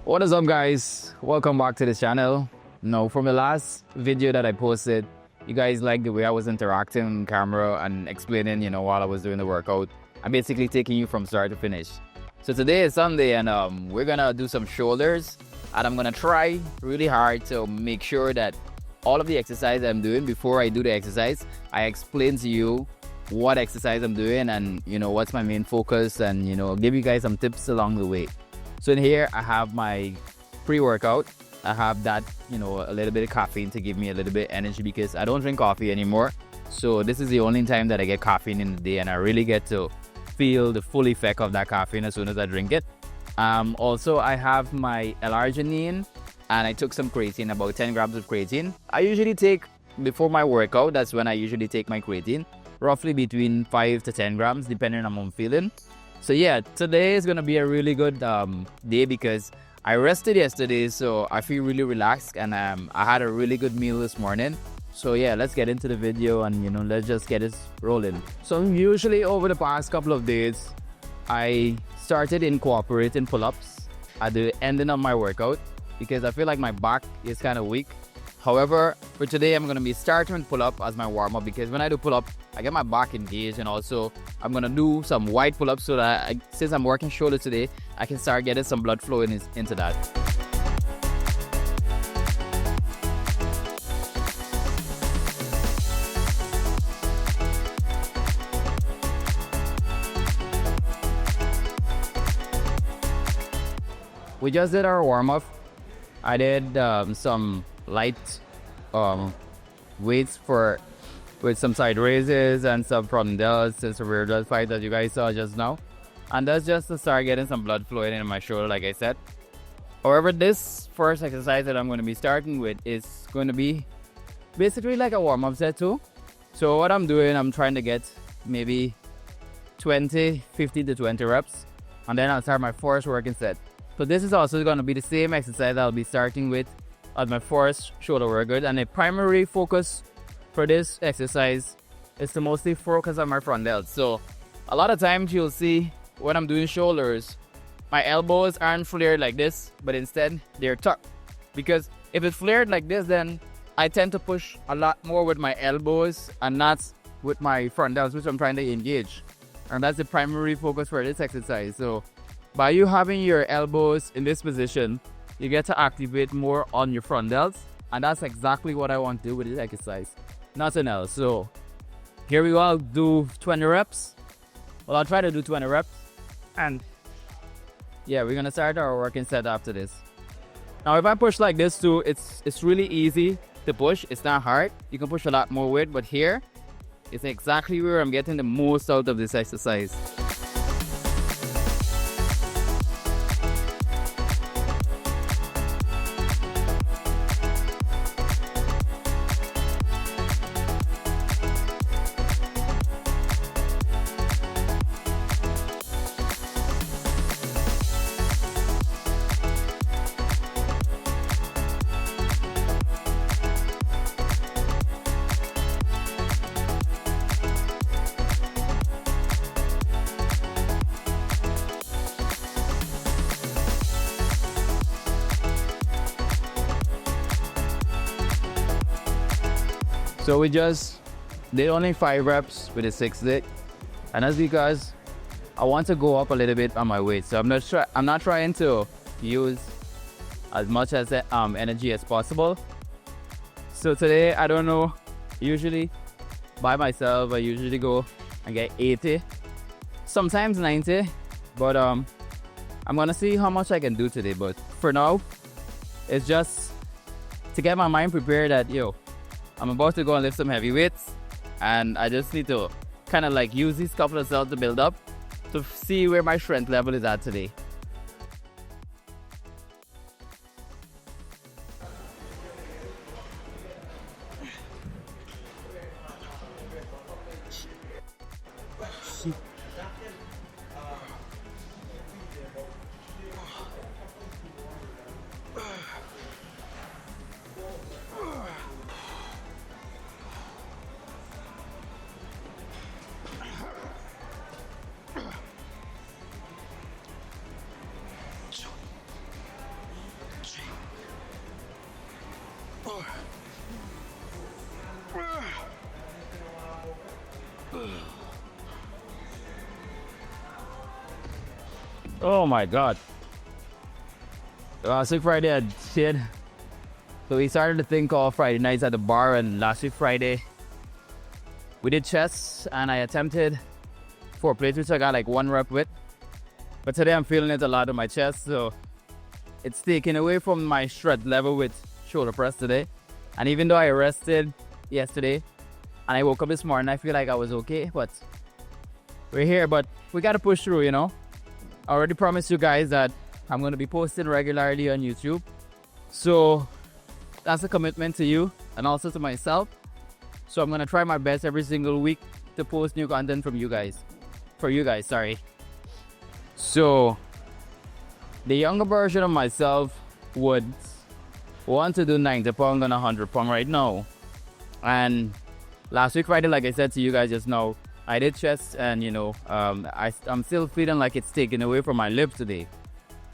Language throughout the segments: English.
What is up, guys? Welcome back to the channel. Now, from the last video that I posted, you guys liked the way I was interacting on camera and explaining, while I was doing the workout. I'm basically taking you from start to finish. So today is Sunday, and we're gonna do some shoulders, and I'm gonna try really hard to make sure that all of the exercise I'm doing, before I do the exercise, I explain to you what exercise I'm doing and what's my main focus, and give you guys some tips along the way. So in here I have my pre-workout. I have that, a little bit of caffeine to give me a little bit of energy because I don't drink coffee anymore. So this is the only time that I get caffeine in the day, and I really get to feel the full effect of that caffeine as soon as I drink it. Also, I have my L-arginine, and I took some creatine, about 10 grams of creatine. I usually take, before my workout, that's when I usually take my creatine, roughly between 5 to 10 grams depending on how I'm feeling. So yeah, today is gonna be a really good day because I rested yesterday, so I feel really relaxed, and I had a really good meal this morning. So yeah, let's get into the video and let's just get it rolling. So usually over the past couple of days, I started incorporating pull-ups at the ending of my workout because I feel like my back is kind of weak. However, for today, I'm going to be starting with pull-up as my warm-up because when I do pull-up, I get my back engaged, and also I'm going to do some wide pull-ups so that since I'm working shoulder today, I can start getting some blood flowing into that. We just did our warm-up. I did some light weights with some side raises and some front delts and some rear delt fight that you guys saw just now, and that's just to start getting some blood flowing in my shoulder, like I said. However, this first exercise that I'm going to be starting with is going to be basically like a warm-up set too. So what I'm doing, I'm trying to get maybe 15 to 20 reps, and then I'll start my first working set. So this is also going to be the same exercise I'll be starting with as my first shoulder workout, and the primary focus for this exercise is to mostly focus on my front delts. So a lot of times you'll see when I'm doing shoulders, my elbows aren't flared like this, but instead they're tucked, because if it's flared like this, then I tend to push a lot more with my elbows and not with my front delts, which I'm trying to engage, and that's the primary focus for this exercise. So by you having your elbows in this position, you get to activate more on your front delts, and that's exactly what I want to do with this exercise, nothing else. So here we go. I'll do 20 reps. Well, I'll try to do 20 reps, and yeah, we're gonna start our working set after this. Now if I push like this too, it's really easy to push. It's not hard. You can push a lot more weight, but here is exactly where I'm getting the most out of this exercise. So we just did only 5 reps with a 6 leg, and that's because I want to go up a little bit on my weight. So I'm not trying to use as much as energy as possible. So today, I don't know, usually by myself I usually go and get 80, sometimes 90, but I'm gonna see how much I can do today. But for now, it's just to get my mind prepared that I'm about to go and lift some heavy weights, and I just need to kind of like use these couple of cells to build up to see where my strength level is at today. Oh my God. Last week Friday I did. So we started the thing called Friday nights at the bar, and last week Friday we did chest and I attempted 4 plates, which I got like 1 rep with. But today I'm feeling it a lot on my chest, so it's taken away from my strength level with shoulder press today. And even though I rested yesterday and I woke up this morning, I feel like I was okay, but we're here, but we gotta push through, you know. I already promised you guys that I'm gonna be posting regularly on YouTube. So that's a commitment to you and also to myself. So I'm gonna try my best every single week to post new content from you guys. For you guys, sorry. So the younger version of myself would want to do 90 pound and 100 pound right now. And last week Friday, like I said to you guys just now, I did chest, and you know, I'm still feeling like it's taken away from my lips today.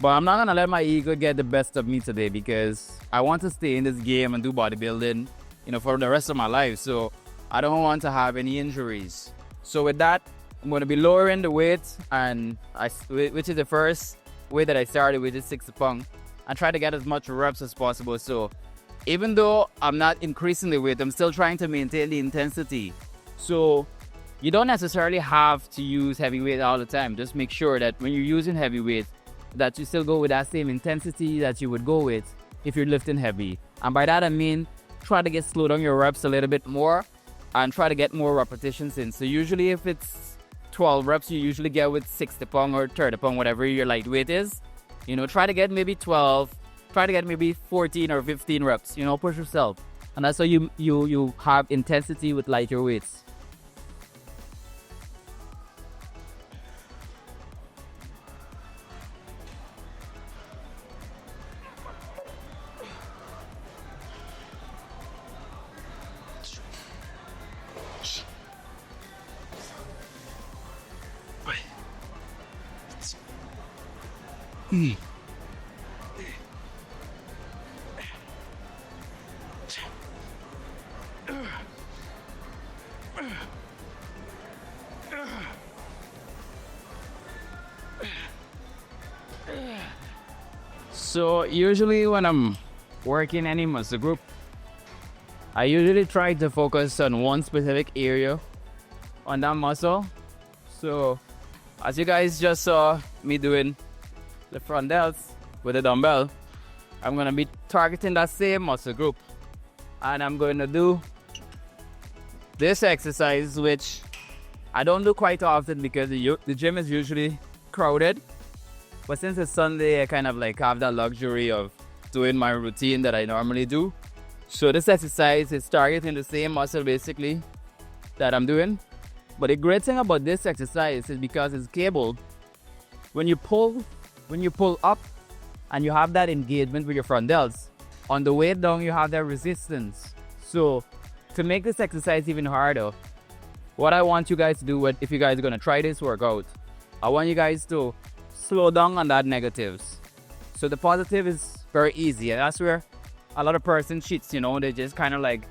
But I'm not gonna let my ego get the best of me today, because I want to stay in this game and do bodybuilding, you know, for the rest of my life. So I don't want to have any injuries. So with that, I'm gonna be lowering the weight, and which is the first weight that I started, which is 60 pounds, and try to get as much reps as possible. So even though I'm not increasing the weight, I'm still trying to maintain the intensity. So you don't necessarily have to use heavy weight all the time. Just make sure that when you're using heavy weight, that you still go with that same intensity that you would go with if you're lifting heavy. And by that I mean, try to get slow down your reps a little bit more and try to get more repetitions in. So usually if it's 12 reps, you usually get with 60 pound or 30 pound, whatever your light weight is. You know, try to get maybe 12, try to get maybe 14 or 15 reps, you know, push yourself. And that's how you have intensity with lighter weights. So usually when I'm working any muscle group, I usually try to focus on one specific area on that muscle. So as you guys just saw me doing the front delts with a dumbbell, I'm gonna be targeting that same muscle group, and I'm going to do this exercise, which I don't do quite often because the gym is usually crowded. But since it's Sunday, I kind of like have that luxury of doing my routine that I normally do. So this exercise is targeting the same muscle basically that I'm doing. But the great thing about this exercise is because it's cabled. When you pull up and you have that engagement with your front delts, on the way down you have that resistance. So to make this exercise even harder, what I want you guys to do, if you guys are gonna try this workout, I want you guys to slow down on that negatives. So the positive is very easy, and that's where a lot of person cheats, you know. They just kind of like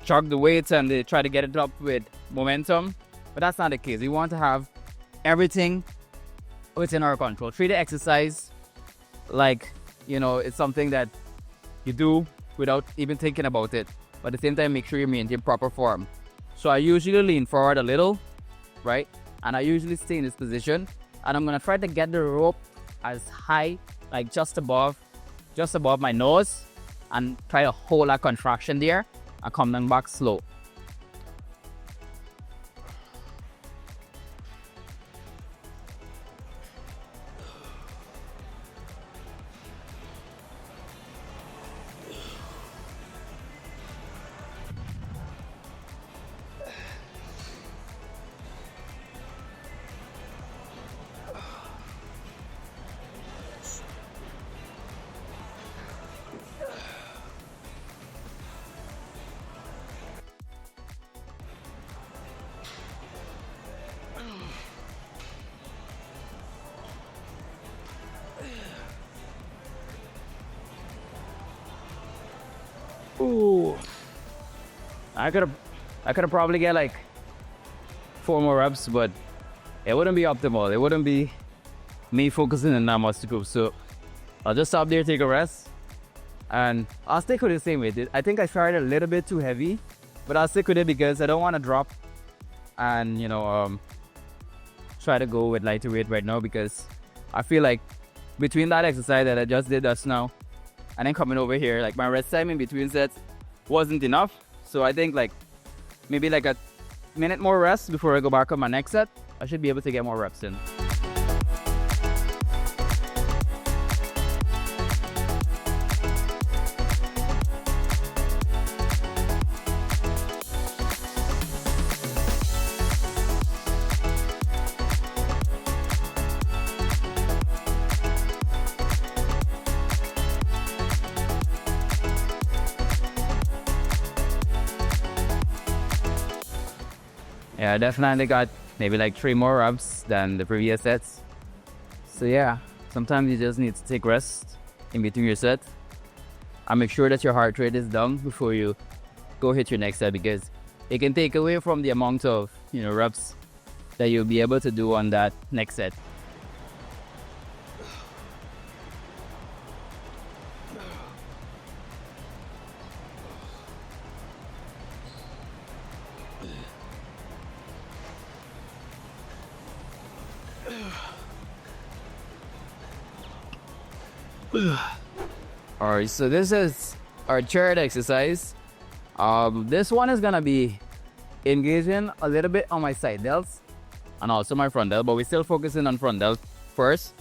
jog the weights and they try to get it up with momentum, but that's not the case. We want to have everything within our control. Treat the exercise like, you know, it's something that you do without even thinking about it, but at the same time make sure you maintain proper form. So I usually lean forward a little, right, and I usually stay in this position, and I'm gonna try to get the rope as high, like just above my nose, and try to hold that contraction there and come down back slow. Ooh. I could have probably get like 4 more reps, but it wouldn't be optimal. It wouldn't be me focusing on that muscle group. So I'll just stop there, take a rest, and I'll stick with the same weight. I think I tried a little bit too heavy, but I'll stick with it because I don't want to drop and try to go with lighter weight right now, because I feel like between that exercise that I just did just now and then coming over here, like my rest time in between sets wasn't enough. So I think like maybe like a minute more rest before I go back on my next set, I should be able to get more reps in. Yeah, I definitely got maybe like 3 more reps than the previous sets. So yeah, sometimes you just need to take rest in between your sets and make sure that your heart rate is down before you go hit your next set, because it can take away from the amount of reps that you'll be able to do on that next set. Alright, so this is our third exercise. This one is gonna be engaging a little bit on my side delts and also my front delt, but we're still focusing on front delt first.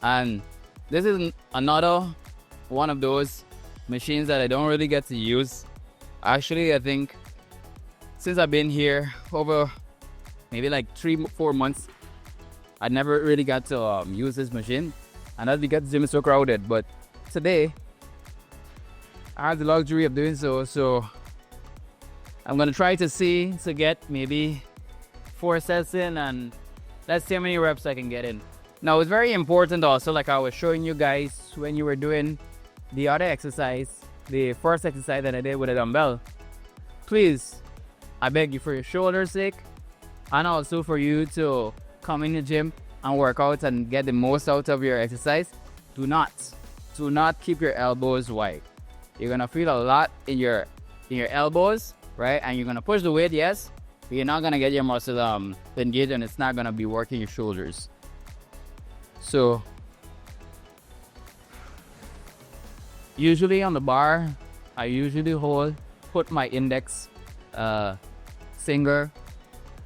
And this is another one of those machines that I don't really get to use. Actually, I think since I've been here over maybe like 3-4 months, I never really got to use this machine, and that's because the gym is so crowded. But today I have the luxury of doing so, so I'm gonna try to get maybe 4 sets in, and let's see how many reps I can get in. Now it's very important also, like I was showing you guys when you were doing the other exercise, the first exercise that I did with a dumbbell, please, I beg you, for your shoulder's sake, and also for you to come in the gym and work out and get the most out of your exercise, do not keep your elbows wide. You're gonna feel a lot in your elbows, right? And you're gonna push the weight, yes, but you're not gonna get your muscle engaged, and it's not gonna be working your shoulders. So usually on the bar, I usually put my index finger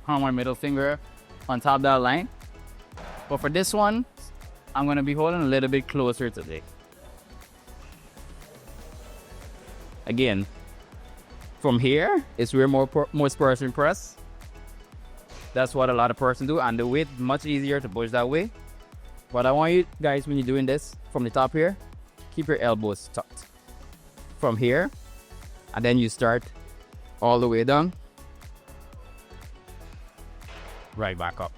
on my middle finger on top of that line. But for this one, I'm gonna be holding a little bit closer today. Again, from here is where most person press. That's what a lot of person do, and the weight much easier to push that way. But I want you guys, when you're doing this from the top here, keep your elbows tucked from here, and then you start all the way down, right back up.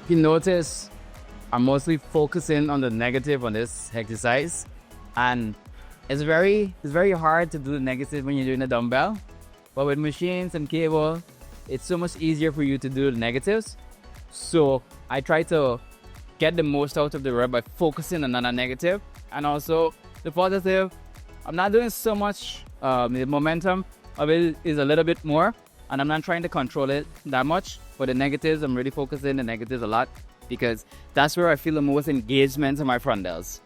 You notice I'm mostly focusing on the negative on this exercise, and it's very hard to do the negative when you're doing a dumbbell. But with machines and cable, it's so much easier for you to do the negatives. So I try to get the most out of the rep by focusing on the negative, and also the positive. I'm not doing so much. The momentum of it is a little bit more, and I'm not trying to control it that much. For the negatives, I'm really focusing on the negatives a lot, because that's where I feel the most engagement in my front delts.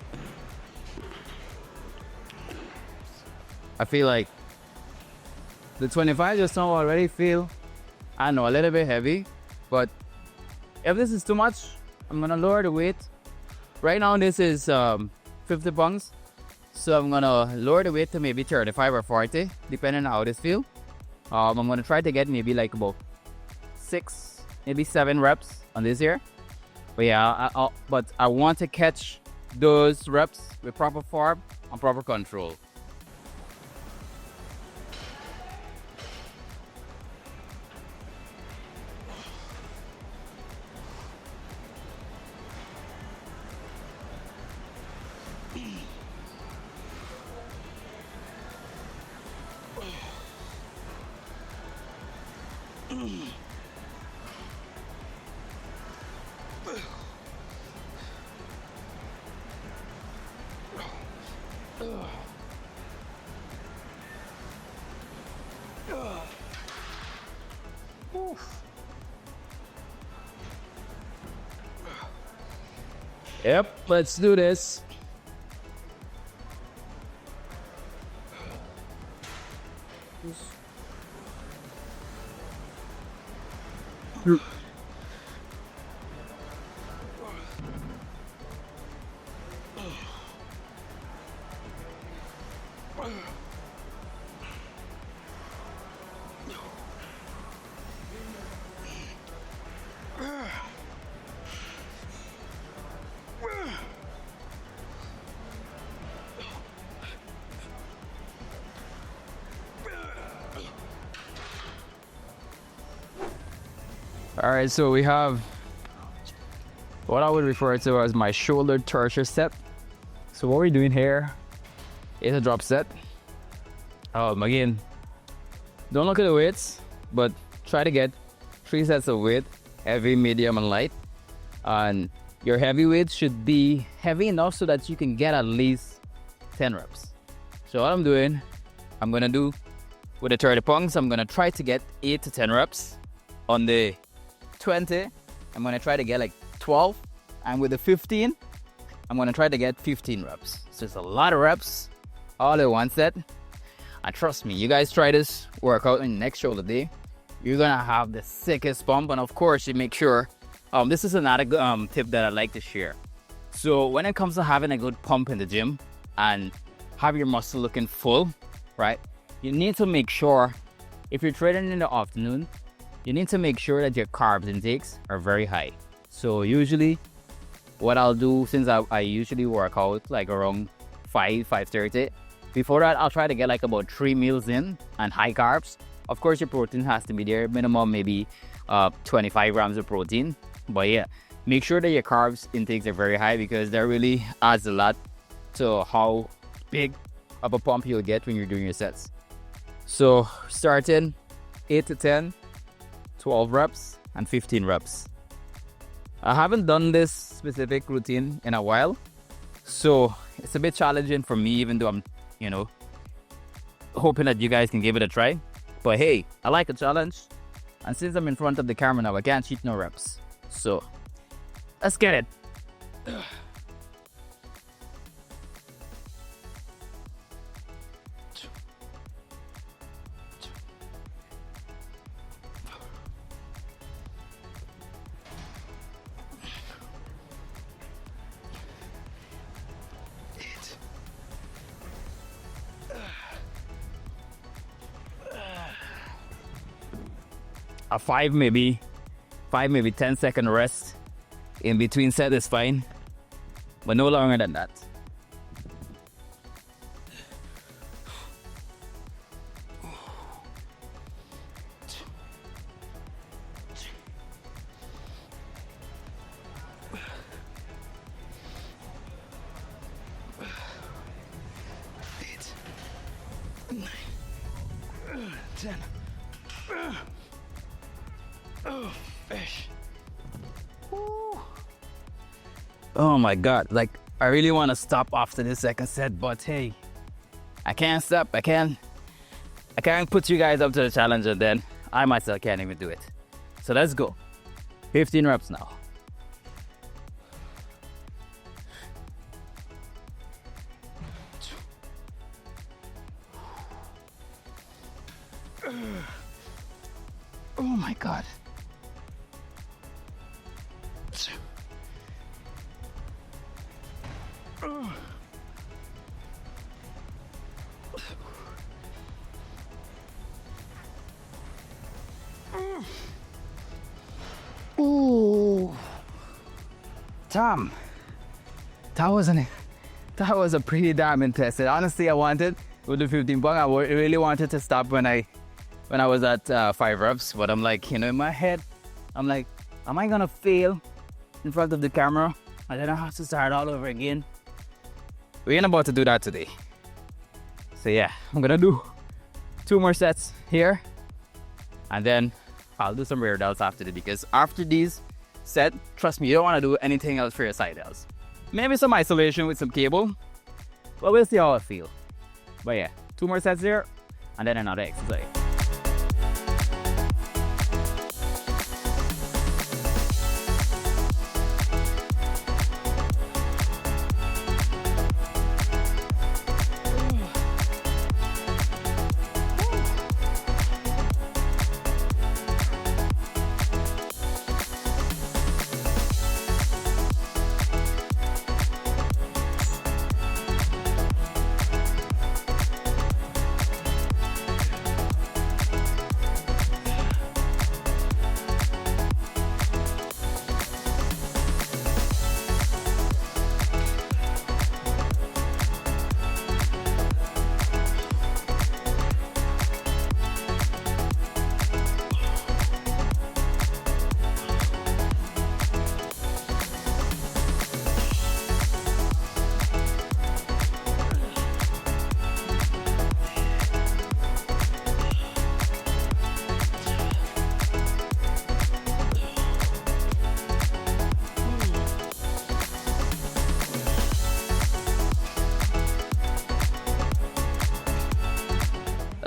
I feel like the 25 just now already feel, I know, a little bit heavy, but if this is too much, I'm gonna lower the weight. Right now this is 50 pounds, So I'm gonna lower the weight to maybe 35 or 40, depending on how this feel. I'm gonna try to get maybe like about 6, maybe 7 reps on this here. But yeah, but I want to catch those reps with proper form and proper control. Yep, let's do this. All right, so we have what I would refer to as my shoulder torture set. So what we're doing here is a drop set. Again, don't look at the weights, but try to get 3 sets of weight, heavy, medium, and light. And your heavy weights should be heavy enough so that you can get at least 10 reps. So what I'm doing, I'm gonna do with the 30 pounds, I'm gonna try to get 8 to 10 reps. On the 20, I'm gonna try to get like 12, and with the 15, I'm gonna try to get 15 reps. So it's a lot of reps all in one set. And trust me, you guys try this workout in the next shoulder day, you're gonna have the sickest pump. And of course, you make sure, this is another tip that I like to share. So when it comes to having a good pump in the gym and have your muscle looking full, right? You need to make sure, if you're training in the afternoon, you need to make sure that your carbs intakes are very high. So usually what I'll do, since I usually work out like around 5:30, before that I'll try to get like about 3 meals in and high carbs. Of course your protein has to be there, minimum maybe 25 grams of protein. But yeah, make sure that your carbs intakes are very high, because that really adds a lot to how big of a pump you'll get when you're doing your sets. So starting 8 to 10, 12 reps and 15 reps. I haven't done this specific routine in a while, so it's a bit challenging for me, even though I'm, hoping that you guys can give it a try. But hey, I like a challenge, and since I'm in front of the camera now, I can't cheat no reps. So let's get it. A 5 maybe 10-second rest in between set is fine, but no longer than that. Oh my god, like I really want to stop after this second set, but hey, I can't stop. I can't put you guys up to the challenge and then I myself can't even do it. So let's go. 15 reps now. Oh my god. Ooh. Tom, that was a pretty damn intense. Honestly, I wanted with the 15 pound. I really wanted to stop when I was at 5 reps, but I'm like, you know, in my head, I'm like, am I gonna fail in front of the camera? And then I have to start all over again. We ain't about to do that today. So yeah, I'm gonna do 2 more sets here, and then I'll do some rear delts after this, because after these set, trust me, you don't want to do anything else for your side delts. Maybe some isolation with some cable, but we'll see how I feel. But yeah, 2 more sets here, and then another exercise.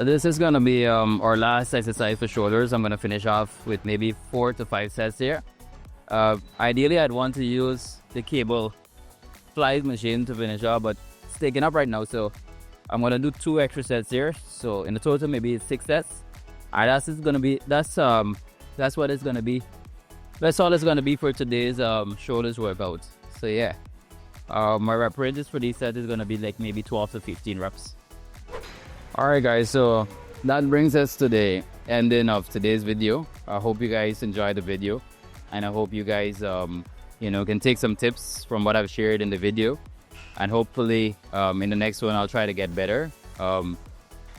This is gonna be our last exercise for shoulders. I'm gonna finish off with maybe 4 to 5 sets here. Ideally, I'd want to use the cable flies machine to finish off, but it's taking up right now, so I'm gonna do 2 extra sets here. So in the total, maybe 6 sets. And that's what it's gonna be. That's all it's gonna be for today's shoulders workout. So yeah, my rep ranges for these sets is gonna be like maybe 12 to 15 reps. Alright guys, so that brings us to the ending of today's video. I hope you guys enjoyed the video, and I hope you guys you know, can take some tips from what I've shared in the video, and hopefully in the next one I'll try to get better.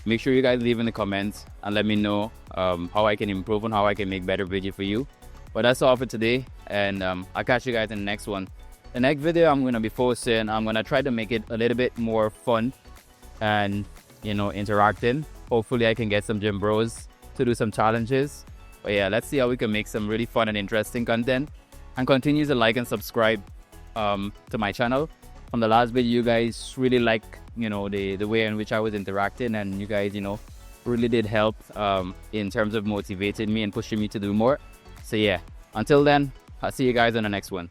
Make sure you guys leave in the comments and let me know how I can improve and how I can make better video for you. But that's all for today, and I'll catch you guys in the next one. The next video I'm going to be posting, I'm going to try to make it a little bit more fun and, you know, interacting. Hopefully I can get some gym bros to do some challenges. But yeah, let's see how we can make some really fun and interesting content, and continue to like and subscribe to my channel. From the last video, you guys really like, you know, the way in which I was interacting, and you guys, you know, really did help in terms of motivating me and pushing me to do more. So yeah, until then, I'll see you guys on the next one.